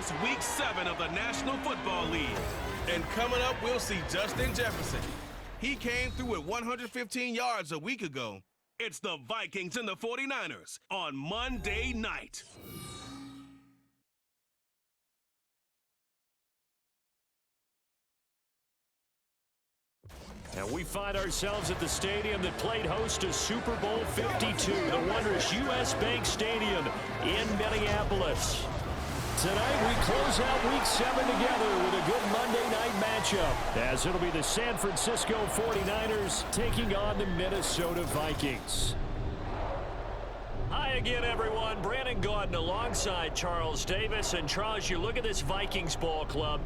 It's Week 7 of the National Football League. And coming up, we'll see Justin Jefferson. He came through with 115 yards a week ago. It's the Vikings and the 49ers on Monday night. And we find ourselves at the stadium that played host to Super Bowl 52, the wondrous U.S. Bank Stadium in Minneapolis. Tonight, we close out Week 7 together with a good Monday night matchup, as it'll be the San Francisco 49ers taking on the Minnesota Vikings. Hi again, everyone. Brandon Gaudin alongside Charles Davis. And Charles, you look at this Vikings ball club.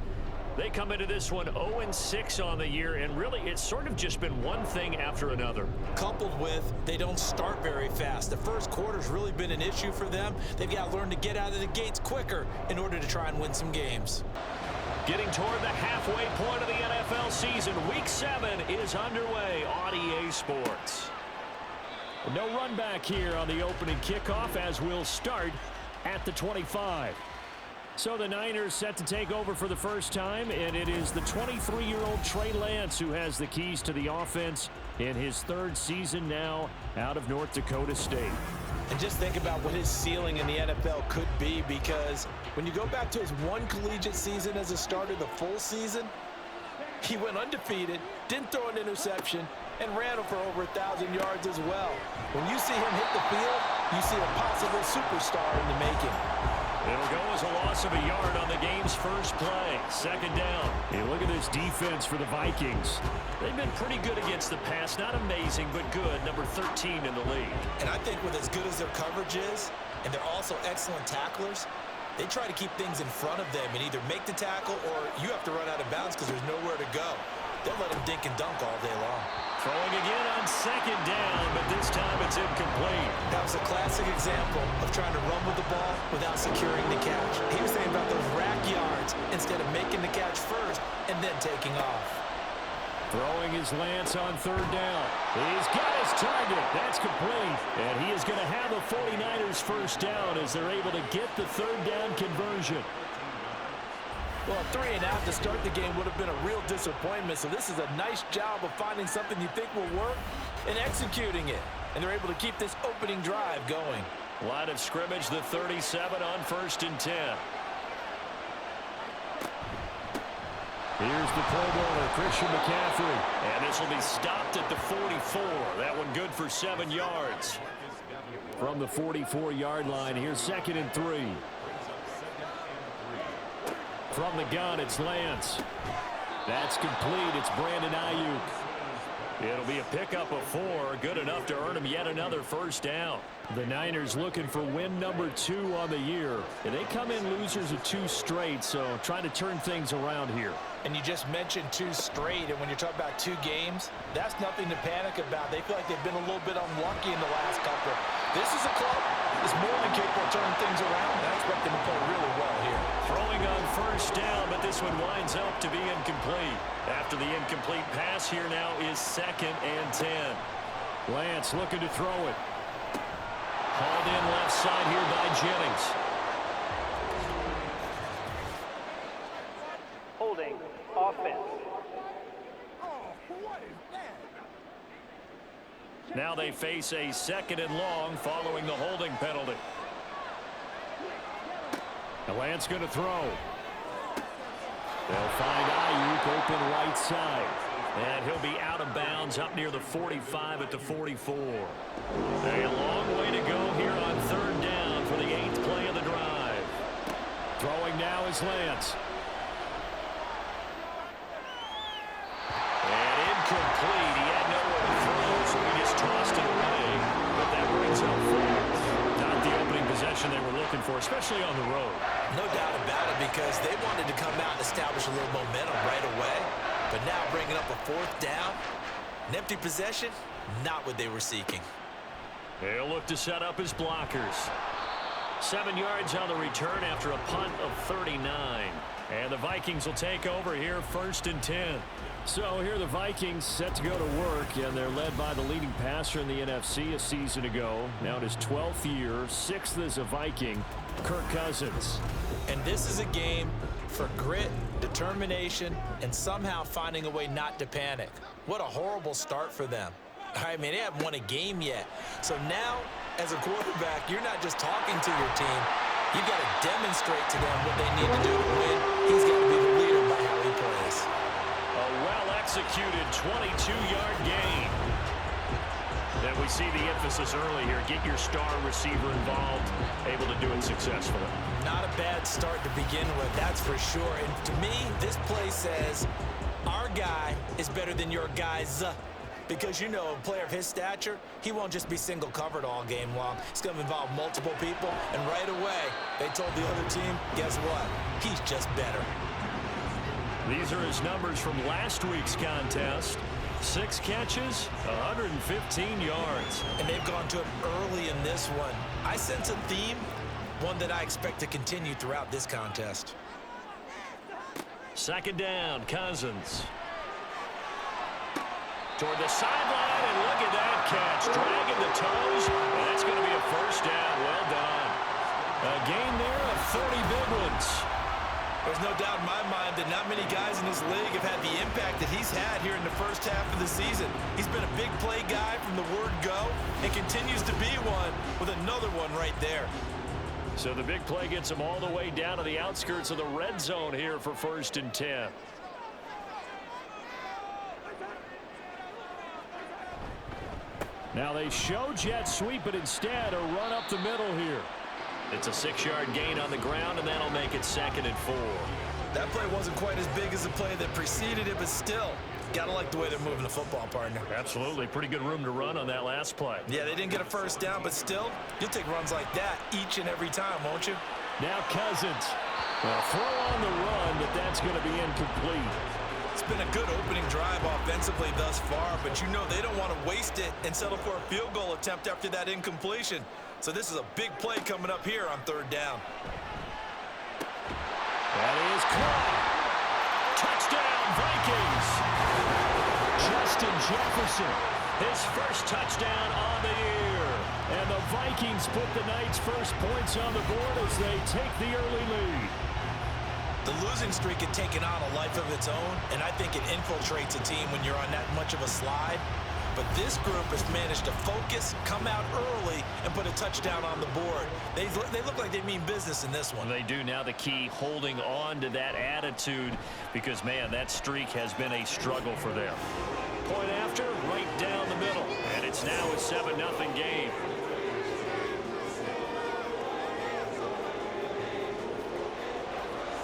They come into this one 0-6 on the year, and really it's sort of just been one thing after another. Coupled with they don't start very fast. The first quarter's really been an issue for them. They've got to learn to get out of the gates quicker in order to try and win some games. Getting toward the halfway point of the NFL season, Week 7 is underway on EA Sports. No run back here on the opening kickoff as we'll start at the 25. So the Niners set to take over for the first time, and it is the 23-year-old Trey Lance who has the keys to the offense in his third season now out of North Dakota State. And just think about what his ceiling in the NFL could be, because when you go back to his one collegiate season as a starter, the full season, he went undefeated, didn't throw an interception, and ran for over 1,000 yards as well. When you see him hit the field, you see a possible superstar in the making. It'll go as a loss of a yard on the game's first play. Second down. Hey, look at this defense for the Vikings. They've been pretty good against the pass. Not amazing, but good. Number 13 in the league. And I think with as good as their coverage is, and they're also excellent tacklers, they try to keep things in front of them and either make the tackle or you have to run out of bounds because there's nowhere to go. They'll let him dink and dunk all day long. Throwing again on second down, but this time it's incomplete. That was a classic example of trying to run with the ball without securing the catch. He was thinking about those rack yards instead of making the catch first and then taking off. Throwing his Lance on third down. He's got his target. That's complete. And he is going to have the 49ers first down as they're able to get the third down conversion. Well, a 3-and-out to start the game would have been a real disappointment, so this is a nice job of finding something you think will work and executing it. And they're able to keep this opening drive going. Line of scrimmage, the 37 on 1st and 10. Here's the Pro Bowler, Christian McCaffrey. And this will be stopped at the 44. That one good for 7 yards. From the 44-yard line, here's 2nd and 3. From the gun, it's Lance. That's complete. It's Brandon Ayuk. It'll be a pickup of 4, good enough to earn him yet another first down. The Niners looking for win number 2 on the year. And they come in losers of 2 straight, so trying to turn things around here. And you just mentioned 2 straight, and when you're talking about 2 games, that's nothing to panic about. They feel like they've been a little bit unlucky in the last couple. This is a club that's more than capable of turning things around, and I expect them to play really well here. Throwing on first down, but this one winds up to be incomplete. After the incomplete pass, here now is 2nd and 10. Lance looking to throw it. Hauled in left side here by Jennings. Holding offense. Now they face a 2nd and long following the holding penalty. And Lance going to throw. They'll find Ayuk open right side. And he'll be out of bounds up near the 45 at the 44. A long way to go here on 3rd down for the 8th play of the drive. Throwing now is Lance. And incomplete. He had nowhere to throw, so he just tossed it away. But that brings up 4th. Not the opening possession they were looking for, especially on the road. No doubt about it, because they wanted to come out and establish a little momentum right away. But now bringing up a 4th down, an empty possession, not what they were seeking. They'll look to set up his blockers. 7 yards on the return after a punt of 39. And the Vikings will take over here 1st and 10. So here the Vikings set to go to work, and they're led by the leading passer in the NFC a season ago. Now in his 12th year, 6th as a Viking, Kirk Cousins. And this is a game for grit, determination, and somehow finding a way not to panic. What a horrible start for them. I mean, they haven't won a game yet. So now, as a quarterback, you're not just talking to your team. You've got to demonstrate to them what they need to do to win. He's got to be the leader by how he plays. A well-executed 22-yard gain. Then we see the emphasis early here. Get your star receiver involved, able to do it successfully. Not a bad start to begin with, that's for sure. And to me, this play says, our guy is better than your guys. Because, you know, a player of his stature, he won't just be single covered all game long. It's going to involve multiple people. And right away, they told the other team, guess what? He's just better. These are his numbers from last week's contest. 6 catches, 115 yards. And they've gone to it early in this one. I sense a theme, one that I expect to continue throughout this contest. 2nd down, Cousins. Toward the sideline, and look at that catch. Dragging the toes, and that's going to be a 1st down. Well done. A gain there of 30 big ones. There's no doubt in my mind that not many guys in this league have had the impact that he's had here in the first half of the season. He's been a big play guy from the word go and continues to be one with another one right there. So the big play gets him all the way down to the outskirts of the red zone here for 1st and 10. Now they show jet sweep, but instead a run up the middle here. It's a 6-yard gain on the ground, and that'll make it 2nd and 4. That play wasn't quite as big as the play that preceded it, but still, gotta like the way they're moving the football, partner. Absolutely. Pretty good room to run on that last play. Yeah, they didn't get a 1st down, but still, you'll take runs like that each and every time, won't you? Now Cousins. Well, throw on the run, but that's going to be incomplete. It's been a good opening drive offensively thus far, but you know they don't want to waste it and settle for a field goal attempt after that incompletion. So this is a big play coming up here on 3rd down. That is caught. Touchdown, Vikings. Justin Jefferson, his 1st touchdown on the year. And the Vikings put the night's first points on the board as they take the early lead. The losing streak had taken on a life of its own, and I think it infiltrates a team when you're on that much of a slide. But this group has managed to focus, come out early, and put a touchdown on the board. They look like they mean business in this one. They do. Now the key, holding on to that attitude, because, man, that streak has been a struggle for them. Point after, right down the middle. And it's now a 7-0 game.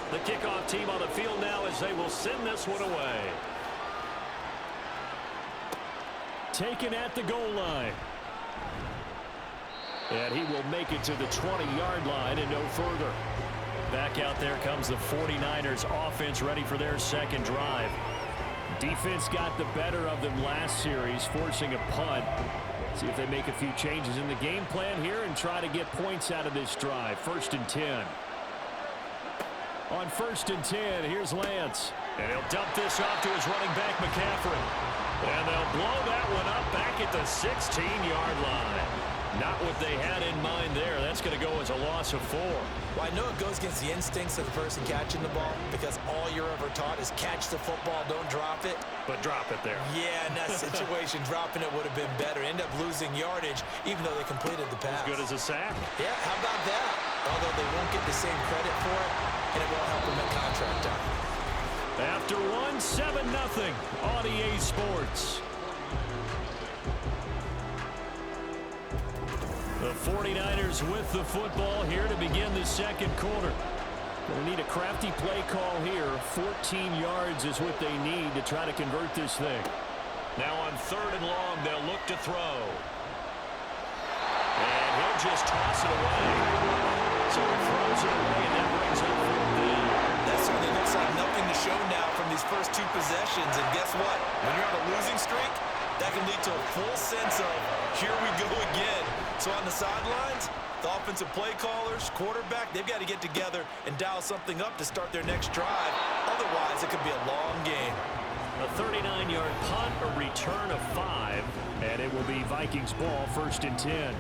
The kickoff team on the field now as they will send this one away. Taken at the goal line. And he will make it to the 20-yard line and no further. Back out there comes the 49ers offense, ready for their 2nd drive. Defense got the better of them last series, forcing a punt. See if they make a few changes in the game plan here and try to get points out of this drive. 1st and 10. On 1st and 10, here's Lance. And he'll dump this off to his running back, McCaffrey. And they'll blow that one up back at the 16-yard line. Not what they had in mind there. That's going to go as a loss of 4. Well, I know it goes against the instincts of the person catching the ball because all you're ever taught is catch the football, don't drop it. But drop it there. Yeah, in that situation, dropping it would have been better. End up losing yardage, even though they completed the pass. As good as a sack. Yeah, how about that? Although they won't get the same credit for it, and it won't help them at contract time. After 7-0 on EA Sports. The 49ers with the football here to begin the 2nd quarter. They need a crafty play call here. 14 yards is what they need to try to convert this thing. Now on 3rd and long, they'll look to throw. And he'll just toss it away. So he throws it away, and that brings up 4th down. That certainly looks like nothing to show now from these first 2 possessions. And guess what? When you're on a losing streak, that can lead to a full sense of, here we go again. So on the sidelines, the offensive play callers, quarterback, they've got to get together and dial something up to start their next drive. Otherwise, it could be a long game. A 39-yard punt, a return of 5, and it will be Vikings ball, 1st and 10.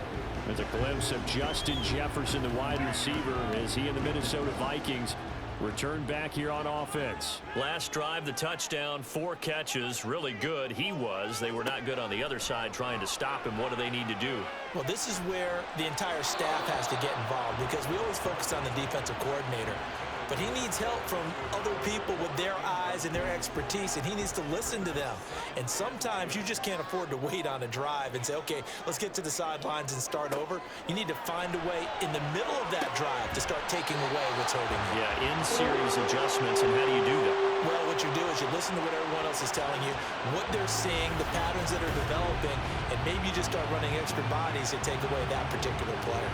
There's a glimpse of Justin Jefferson, the wide receiver, as he and the Minnesota Vikings return back here on offense. Last drive, the touchdown, 4 catches, really good. He was. They were not good on the other side trying to stop him. What do they need to do? Well, this is where the entire staff has to get involved, because we always focus on the defensive coordinator. But he needs help from other people with their eyes and their expertise, and he needs to listen to them. And sometimes you just can't afford to wait on a drive and say, okay, let's get to the sidelines and start over. You need to find a way in the middle of that drive to start taking away what's hurting you. Yeah, in-series adjustments, and how do you do that? Well, what you do is you listen to what everyone else is telling you, what they're seeing, the patterns that are developing, and maybe you just start running extra bodies to take away that particular player.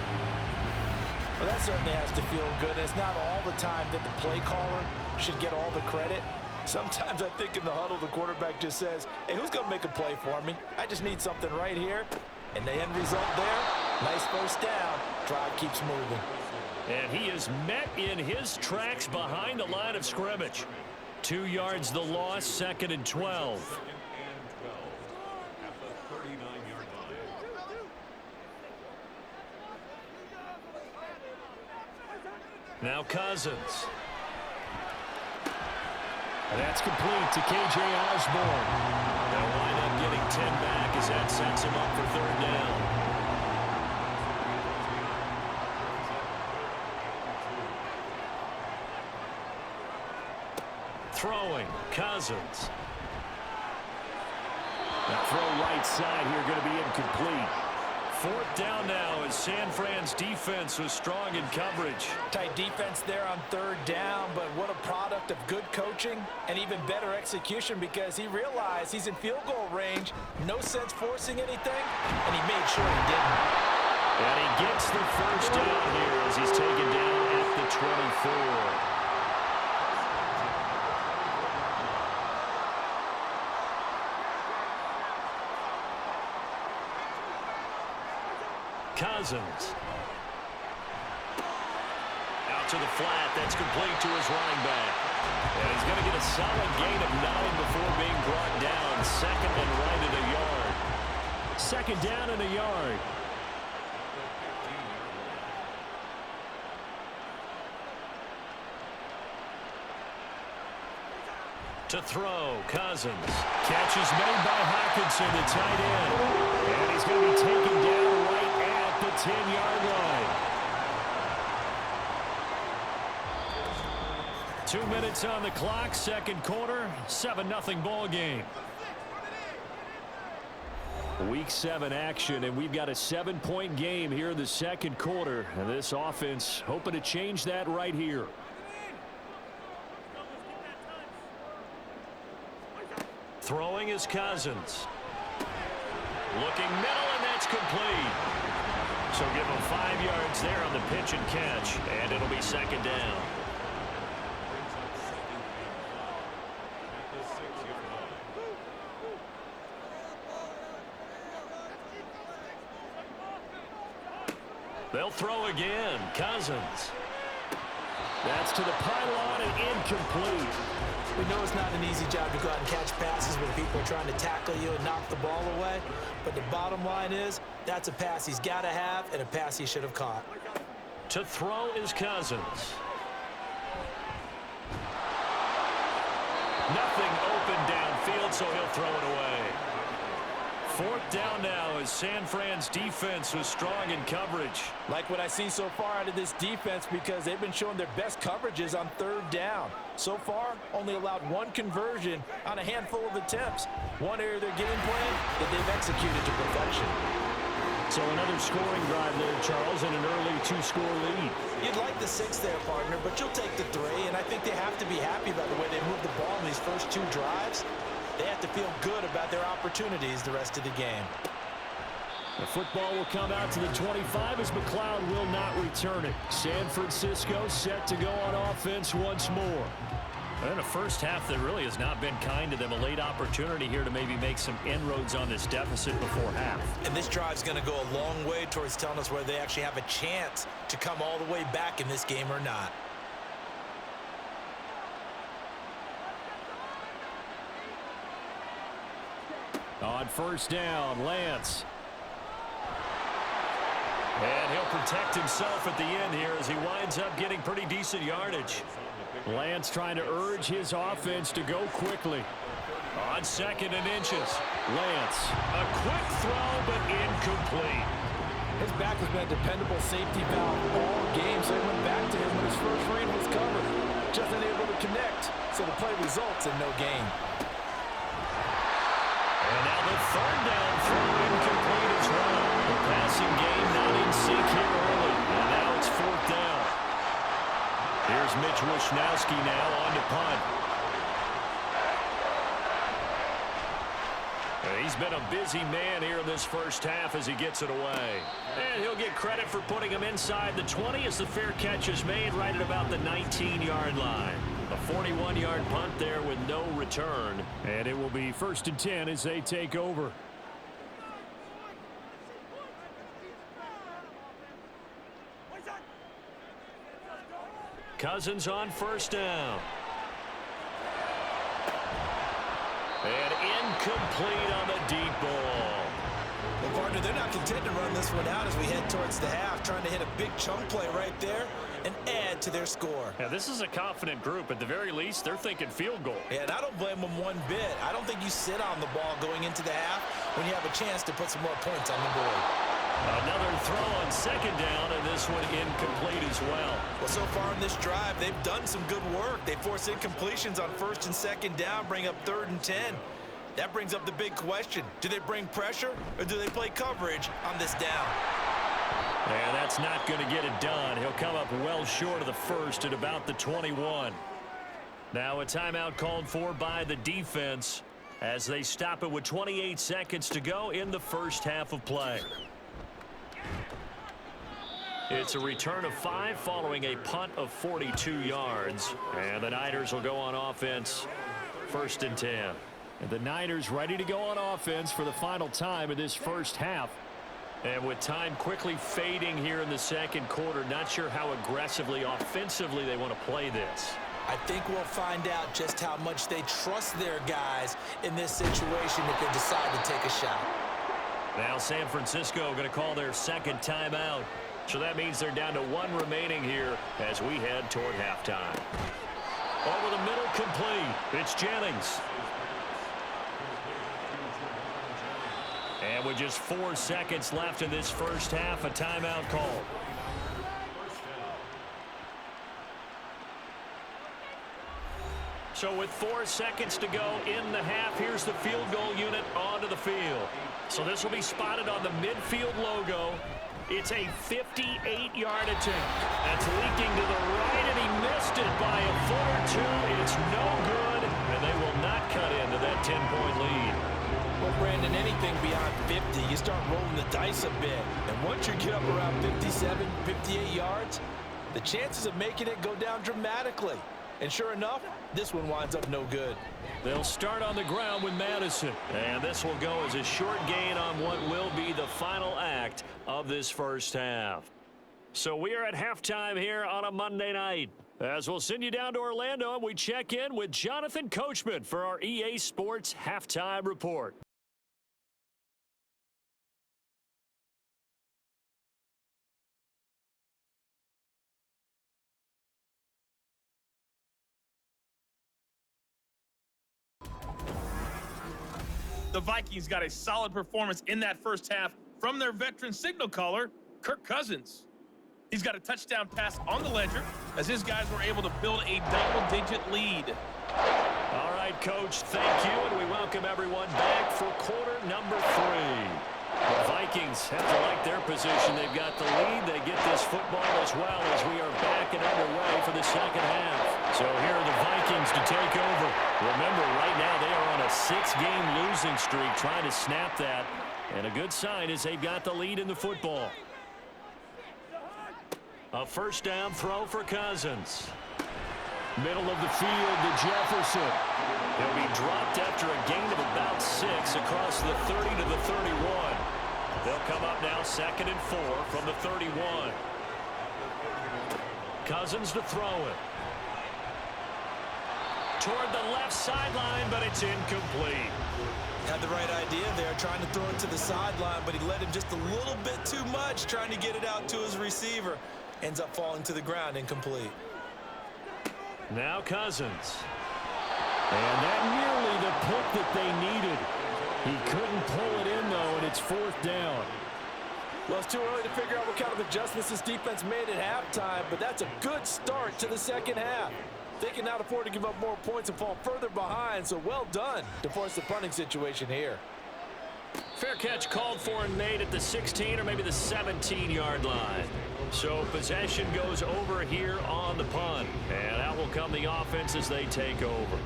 Well, that certainly has to feel good. It's not all the time that the play caller should get all the credit. Sometimes I think in the huddle, the quarterback just says, hey, who's going to make a play for me? I just need something right here. And the end result there, nice first down. Drive keeps moving. And he is met in his tracks behind the line of scrimmage. 2 yards the loss, 2nd and 12. Now Cousins. And that's complete to K.J. Osborne. They'll wind up getting 10 back as that sets him up for 3rd down. Throwing, Cousins. The throw right side here going to be incomplete. 4th down now as San Fran's defense was strong in coverage. Tight defense there on 3rd down, but what a product of good coaching and even better execution, because he realized he's in field goal range. No sense forcing anything, and he made sure he didn't. And he gets the 1st down here as he's taken down at the 24. Cousins. Out to the flat. That's complete to his running back. And he's going to get a solid gain of 9 before being brought down. 2nd and right at a yard. 2nd down and a yard. To throw, Cousins. Catch is made by Hockenson, the tight end. And he's going to be taken down right at the 10-yard line. 2 minutes on the clock, 2nd quarter, 7-0 ball game. Week 7 action, and we've got a 7-point game here in the 2nd quarter. And this offense hoping to change that right here. Throwing is Cousins. Looking middle, and that's complete. So give him 5 yards there on the pitch and catch, and it'll be 2nd down. They'll throw again. Cousins. That's to the pylon and incomplete. We know it's not an easy job to go out and catch passes when people are trying to tackle you and knock the ball away. But the bottom line is, that's a pass he's got to have and a pass he should have caught. To throw is Cousins. Nothing open downfield, so he'll throw it away. 4th down now as San Fran's defense was strong in coverage. Like what I see so far out of this defense, because they've been showing their best coverages on 3rd down. So far, only allowed 1 conversion on a handful of attempts. One area of their game plan that they've executed to perfection. So another scoring drive there, Charles, and an early 2-score lead. You'd like the 6 there, partner, but you'll take the 3, and I think they have to be happy about the way they moved the ball in these first 2 drives. They have to feel good about their opportunities the rest of the game. The football will come out to the 25 as McLeod will not return it. San Francisco set to go on offense once more. And a first half that really has not been kind to them. A late opportunity here to maybe make some inroads on this deficit before half. And this drive's going to go a long way towards telling us whether they actually have a chance to come all the way back in this game or not. On first down, Lance. And he'll protect himself at the end here as he winds up getting pretty decent yardage. Lance trying to urge his offense to go quickly. On 2nd and inches, Lance. A quick throw, but incomplete. His back has been a dependable safety valve all game, so he went back to him when his first read was covered. Just unable to connect, so the play results in no gain. And now the 3rd down throw incomplete as well. The passing game not in sync here early, and now it's 4th down. Here's Mitch Wishnowski now on to punt. He's been a busy man here in this first half as he gets it away. And he'll get credit for putting him inside the 20 as the fair catch is made right at about the 19-yard line. A 41-yard punt there with no return. And it will be 1st and 10 as they take over. Cousins on 1st down. And incomplete on the deep ball. Well, partner, they're not content to run this one out as we head towards the half, trying to hit a big chunk play right there and add to their score. Yeah, this is a confident group. At the very least, they're thinking field goal. Yeah, and I don't blame them one bit. I don't think you sit on the ball going into the half when you have a chance to put some more points on the board. Another throw on 2nd down, and this one incomplete as well. Well, so far in this drive, they've done some good work. They force incompletions on 1st and 2nd down, bring up 3rd and 10. That brings up the big question. Do they bring pressure, or do they play coverage on this down? And that's not going to get it done. He'll come up well short of the 1st at about the 21. Now a timeout called for by the defense as they stop it with 28 seconds to go in the first half of play. It's a return of 5 following a punt of 42 yards. And the Niners will go on offense 1st and 10. And the Niners ready to go on offense for the final time in this first half. And with time quickly fading here in the 2nd quarter, not sure how aggressively, offensively they want to play this. I think we'll find out just how much they trust their guys in this situation if they decide to take a shot. Now San Francisco going to call their 2nd timeout. So that means they're down to 1 remaining here as we head toward halftime. Over the middle, complete. It's Jennings. And with just 4 seconds left in this first half, a timeout call. So with 4 seconds to go in the half, here's the field goal unit onto the field. So this will be spotted on the midfield logo. It's a 58-yard attempt. That's leaking to the right, and he missed it by a foot or 2. It's no good, and they will not cut into that 10-point lead. Well, Brandon, anything beyond 50, you start rolling the dice a bit. And once you get up around 57, 58 yards, the chances of making it go down dramatically. And sure enough, this one winds up no good. They'll start on the ground with Madison. And this will go as a short gain on what will be the final act of this first half. So we are at halftime here on a Monday night. As we'll send you down to Orlando, and we check in with Jonathan Coachman for our EA Sports Halftime Report. The Vikings got a solid performance in that first half from their veteran signal caller, Kirk Cousins. He's got a touchdown pass on the ledger as his guys were able to build a double-digit lead. All right, Coach, thank you, and we welcome everyone back for quarter number 3. The Vikings have to like their position. They've got the lead. They get this football as well as we are back and underway for the second half. So here are the Vikings to take over. Remember, right now they are on a 6-game losing streak, trying to snap that. And a good sign is they've got the lead in the football. A first down throw for Cousins. Middle of the field to Jefferson. He'll be dropped after a gain of about 6 across the 30 to the 31. They'll come up now 2nd and 4 from the 31. Cousins to throw it. toward the left sideline, but it's incomplete. Had the right idea there, trying to throw it to the sideline, but he let him just a little bit too much, trying to get it out to his receiver. Ends up falling to the ground, incomplete. Now Cousins. And that nearly the pick that they needed. He couldn't pull it in, though, and it's 4th down. Well, it's too early to figure out what kind of adjustments this defense made at halftime, but that's a good start to the second half. They cannot afford to give up more points and fall further behind, so well done to force the punting situation here. Fair catch called for and made at the 16 or maybe the 17-yard line. So possession goes over here on the punt, and out will come the offense as they take over.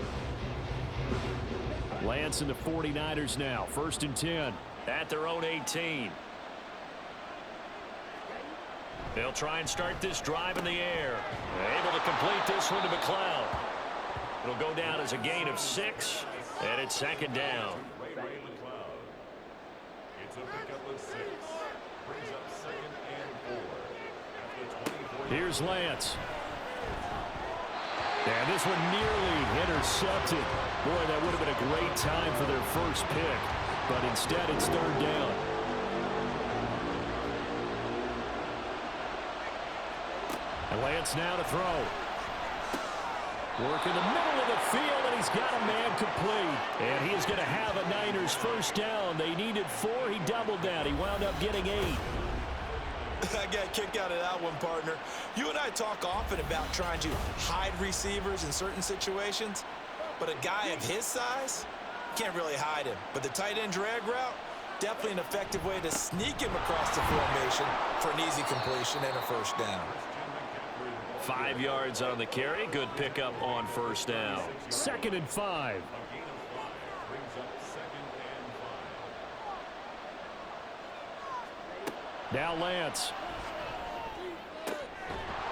Lance and the 49ers now, 1st and 10 at their own 18. They'll try and start this drive in the air. Able to complete this one to McLeod. It'll go down as a gain of 6, and it's 2nd down. It's a pickup of 6. Brings up 2nd and 4. Here's Lance. And this one nearly intercepted. Boy, that would have been a great time for their first pick. But instead, it's 3rd down. And Lance now to throw. Work in the middle of the field, and he's got a man complete. And he is going to have a Niners 1st down. They needed 4. He doubled that. He wound up getting 8. I got a kick out of that one, partner. You and I talk often about trying to hide receivers in certain situations, but a guy of his size can't really hide him. But the tight end drag route, definitely an effective way to sneak him across the formation for an easy completion and a 1st down. 5 yards on the carry. Good pickup on 1st down. 2nd and 5. Now Lance.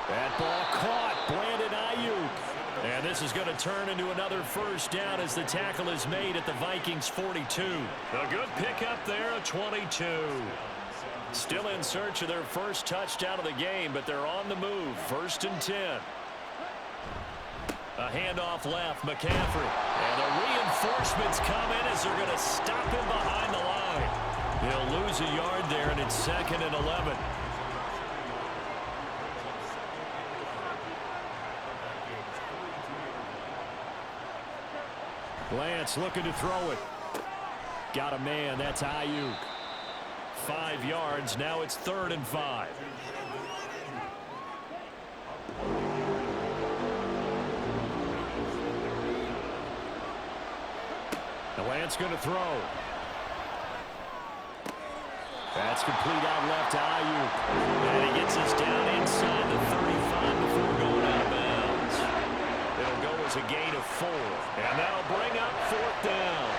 That ball caught. Brandon Ayuk. And this is going to turn into another 1st down as the tackle is made at the Vikings 42. A good pickup there, a 22. Still in search of their first touchdown of the game, but they're on the move. 1st and 10. A handoff left, McCaffrey. And the reinforcements come in as they're going to stop him behind the line. He'll lose a yard there, and it's 2nd and 11. Lance looking to throw it. Got a man. That's Ayuk. 5 yards. Now it's 3rd and 5. And Lance going to throw. That's complete out left to Ayuk. And he gets us down inside the 35 before going out of bounds. It'll go as a gain of 4. And that'll bring up 4th down.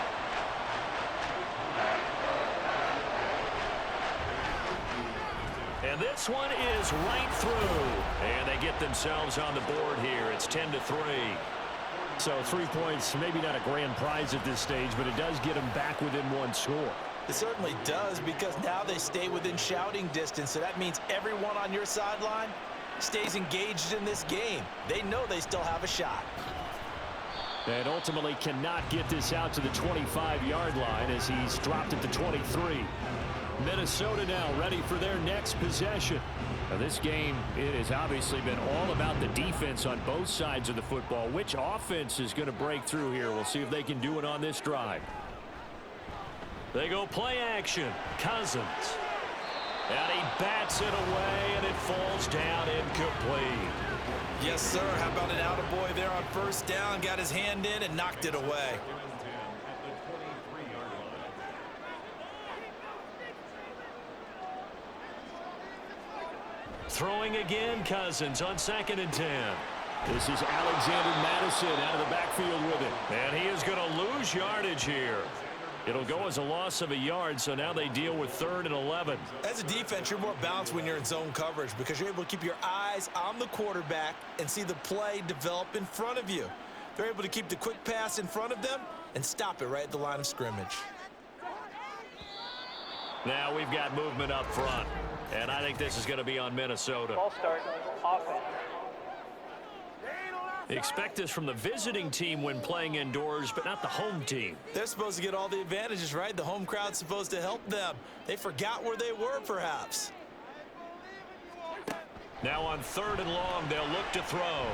And this one is right through. And they get themselves on the board here. It's 10-3. So 3 points, maybe not a grand prize at this stage, but it does get them back within 1 score. It certainly does, because now they stay within shouting distance, so that means everyone on your sideline stays engaged in this game. They know they still have a shot. And ultimately cannot get this out to the 25-yard line as he's dropped at the 23. Minnesota now ready for their next possession. Now this game, it has obviously been all about the defense on both sides of the football. Which offense is going to break through here? We'll see if they can do it on this drive. They go play action. Cousins. And he bats it away, and it falls down incomplete. Yes, sir. How about an attaboy there on 1st down? Got his hand in and knocked it away. Throwing again, Cousins on 2nd and 10. This is Alexander Madison out of the backfield with it. And he is going to lose yardage here. It'll go as a loss of a yard, so now they deal with 3rd and 11. As a defense, you're more balanced when you're in zone coverage because you're able to keep your eyes on the quarterback and see the play develop in front of you. They're able to keep the quick pass in front of them and stop it right at the line of scrimmage. Now we've got movement up front, and I think this is going to be on Minnesota. Ball start, offense. Expect this from the visiting team when playing indoors, but not the home team. They're supposed to get all the advantages, right? The home crowd's supposed to help them. They forgot where they were, perhaps. Now on 3rd and long, they'll look to throw.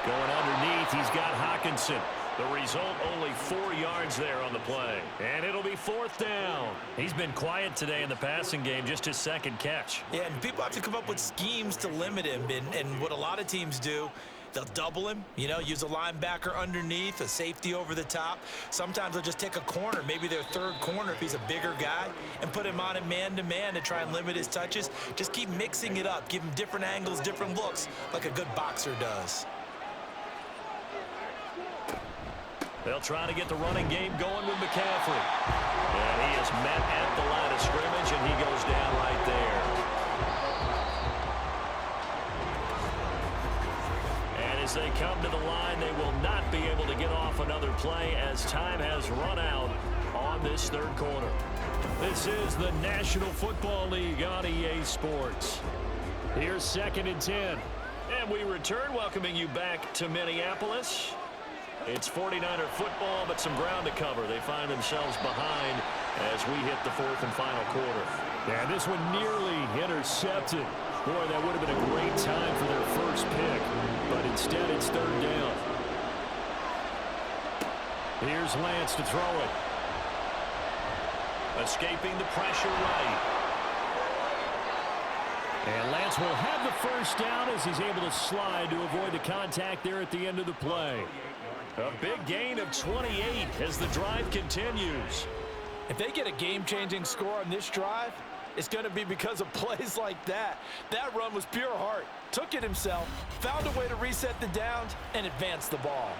Going underneath, he's got Hawkinson. The result, only 4 yards there on the play. And it'll be 4th down. He's been quiet today in the passing game, just his 2nd catch. Yeah, and people have to come up with schemes to limit him. And what a lot of teams do, they'll double him, use a linebacker underneath, a safety over the top. Sometimes they'll just take a corner, maybe their 3rd corner if he's a bigger guy, and put him on a man-to-man to try and limit his touches. Just keep mixing it up, give him different angles, different looks, like a good boxer does. They'll try to get the running game going with McCaffrey. And he is met at the line of scrimmage, and he goes down right there. And as they come to the line, they will not be able to get off another play as time has run out on this 3rd quarter. This is the National Football League on EA Sports. Here's 2nd and 10. And we return, welcoming you back to Minneapolis. It's 49er football, but some ground to cover. They find themselves behind as we hit the 4th and final quarter. And this one nearly intercepted. Boy, that would have been a great time for their first pick. But instead, it's 3rd down. Here's Lance to throw it. Escaping the pressure right. And Lance will have the 1st down as he's able to slide to avoid the contact there at the end of the play. A big gain of 28 as the drive continues. If they get a game-changing score on this drive, it's going to be because of plays like that. That run was pure heart. Took it himself, found a way to reset the downs, and advance the ball.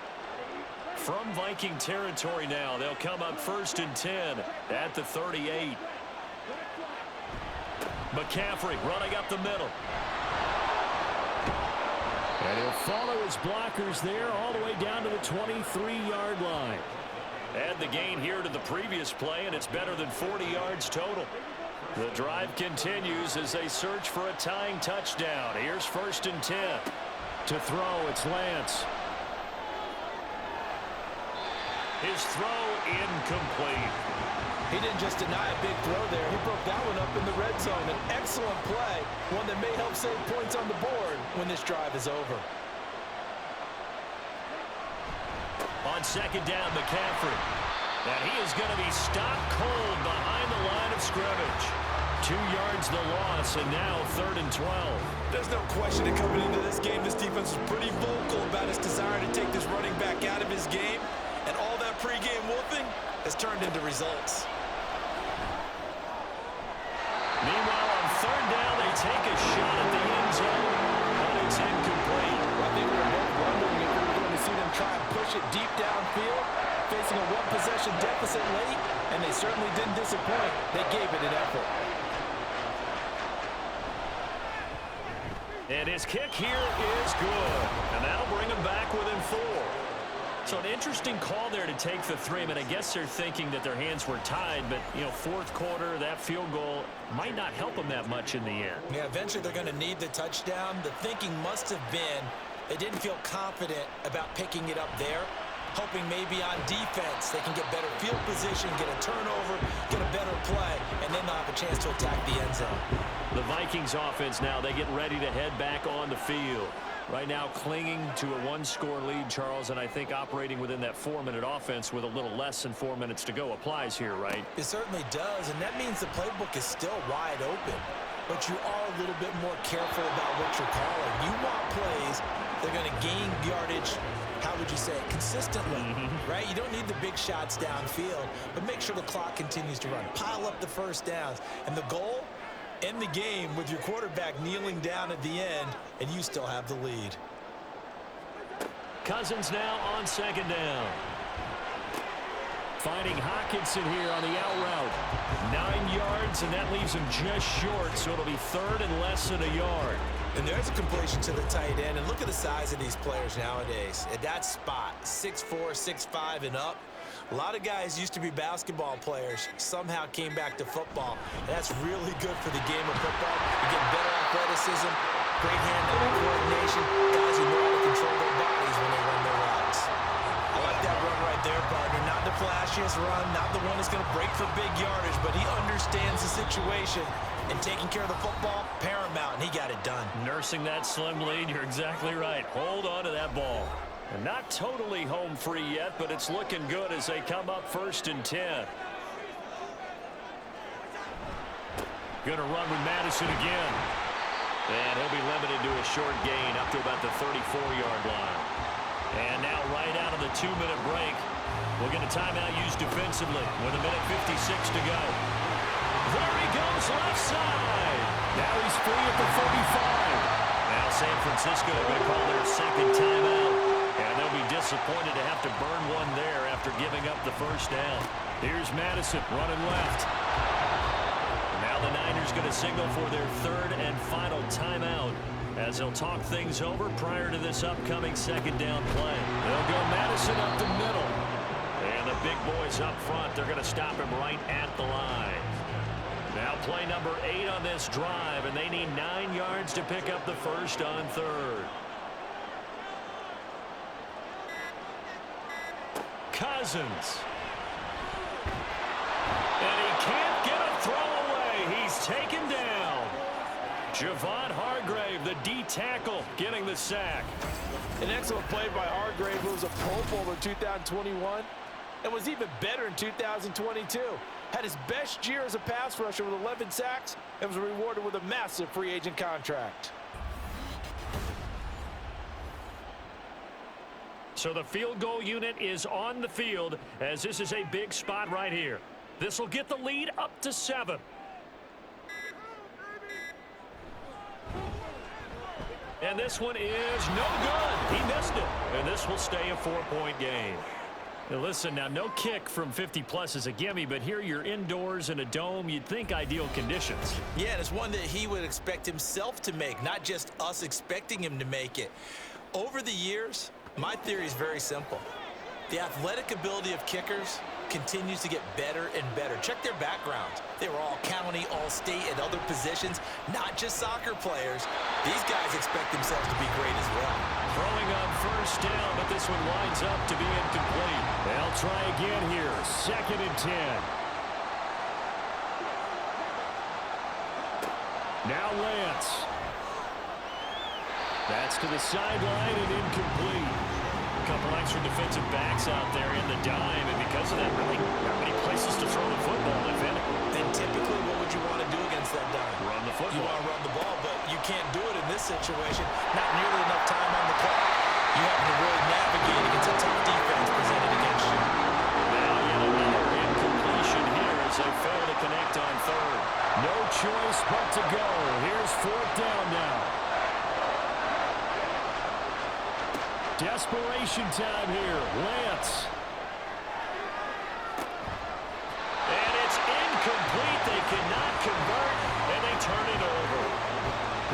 From Viking territory now, they'll come up 1st and 10 at the 38. McCaffrey running up the middle. And he'll follow his blockers there all the way down to the 23-yard line. Add the gain here to the previous play, and it's better than 40 yards total. The drive continues as they search for a tying touchdown. Here's 1st and 10. To throw, it's Lance. His throw incomplete. He didn't just deny a big throw there. He broke that one up in the red zone. An excellent play, one that may help save points on the board when this drive is over. On 2nd down, McCaffrey. And he is going to be stopped cold behind the line of scrimmage. 2 yards the loss, and now 3rd and 12. There's no question that coming into this game, this defense was pretty vocal about its desire to take this running back out of his game. And all that pregame wolfing has turned into results. Meanwhile, on 3rd down, they take a shot at the end zone, but it's incomplete. I think we were both wondering if we were going to see them try and push it deep downfield, facing a 1-possession deficit late, and they certainly didn't disappoint. They gave it an effort. And his kick here is good, and that'll bring him back within 4. So an interesting call there to take the 3. I mean, I guess they're thinking that their hands were tied, but, 4th quarter, that field goal might not help them that much in the end. Yeah, eventually they're going to need the touchdown. The thinking must have been they didn't feel confident about picking it up there, hoping maybe on defense they can get better field position, get a turnover, get a better play, and then they'll have a chance to attack the end zone. The Vikings offense now, they get ready to head back on the field. Right now clinging to a 1-score lead, Charles, and I think operating within that 4-minute offense with a little less than 4 minutes to go applies here, right? It certainly does, and that means the playbook is still wide open. But you are a little bit more careful about what you're calling. You want plays that are going to gain yardage, how would you say it, consistently, right? You don't need the big shots downfield, but make sure the clock continues to run. Pile up the 1st downs, and the goal, end the game with your quarterback kneeling down at the end, and you still have the lead. Cousins now on 2nd down. Finding Hawkinson here on the out route. 9 yards, and that leaves him just short, so it'll be 3rd and less than a yard. And there's a completion to the tight end, and look at the size of these players nowadays. At that spot, 6'4", 6'5", and up. A lot of guys used to be basketball players, somehow came back to football. And that's really good for the game of football. You get better athleticism, great hand-eye coordination, guys who know how to control dangerous run, not the one that's going to break for big yardage, but he understands the situation. And taking care of the football, paramount, and he got it done. Nursing that slim lead, you're exactly right. Hold on to that ball. And not totally home free yet, but it's looking good as they come up 1st and 10. Going to run with Madison again. And he'll be limited to a short gain up to about the 34-yard line. And now right out of the 2-minute break, we'll get a timeout used defensively with 1:56 to go. There he goes, left side. Now he's free at the 45. Now San Francisco are going to call their second timeout. And they'll be disappointed to have to burn one there after giving up the first down. Here's Madison running left. Now the Niners going to signal for their 3rd and final timeout as they'll talk things over prior to this upcoming 2nd down play. They'll go Madison up the middle. And the big boys up front, they're going to stop him right at the line. Now play number 8 on this drive, and they need 9 yards to pick up the first on 3rd. Cousins. And he can't get a throw away. He's taken down. Javon Hargrave, the D tackle, getting the sack. An excellent play by Hargrave, who was a Pro Bowler in 2021 and was even better in 2022. Had his best year as a pass rusher with 11 sacks and was rewarded with a massive free agent contract. So the field goal unit is on the field as this is a big spot right here. This will get the lead up to 7. And this one is no good. He missed it. And this will stay a 4-point game. Now listen, now no kick from 50-plus is a gimme, but here you're indoors in a dome. You'd think ideal conditions. Yeah, and it's one that he would expect himself to make, not just us expecting him to make it. Over the years, my theory is very simple. The athletic ability of kickers continues to get better and better. Check their backgrounds. They were all county, all state, and other positions, not just soccer players. These guys expect themselves to be great as well. Throwing on first down, but this one winds up to be incomplete. They'll try again here. 2nd and 10. Now Lance. That's to the sideline and incomplete. A couple extra defensive backs out there in the dime, and because of that, really not many places to throw the football, if any. Then typically, what would you want to do against that dime? Run the football. You want to run the ball, but you can't do it in this situation. Not nearly enough time on the clock. You have to really navigate against a tough defense presented against you. Now yet another incompletion here as they fail to connect on 3rd. No choice but to go. Here's 4th down now. Desperation time here. Lance. And it's incomplete. They cannot convert, and they turn it over.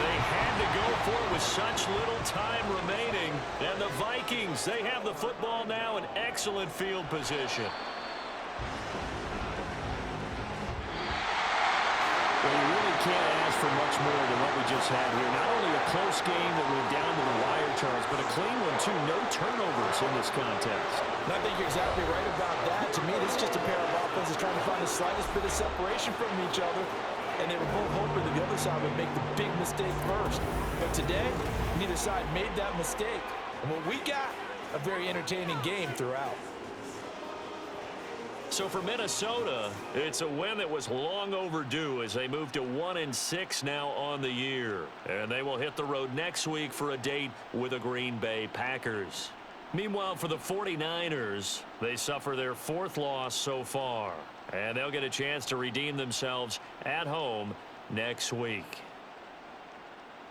They had to go for it with such little time remaining. And the Vikings, they have the football now in excellent field position. Well, you really can't ask for much more than what we just had here. Not only a close game that went down to the wire, Charles, but a clean one, too. No turnovers in this contest. And I think you're exactly right about that. To me, this is just a pair of offenses trying to find the slightest bit of separation from each other. And they were both hoping that the other side would make the big mistake first. But today, neither side made that mistake. And what we got, a very entertaining game throughout. So for Minnesota, it's a win that was long overdue as they move to 1-6 now on the year. And they will hit the road next week for a date with the Green Bay Packers. Meanwhile, for the 49ers, they suffer their 4th loss so far. And they'll get a chance to redeem themselves at home next week.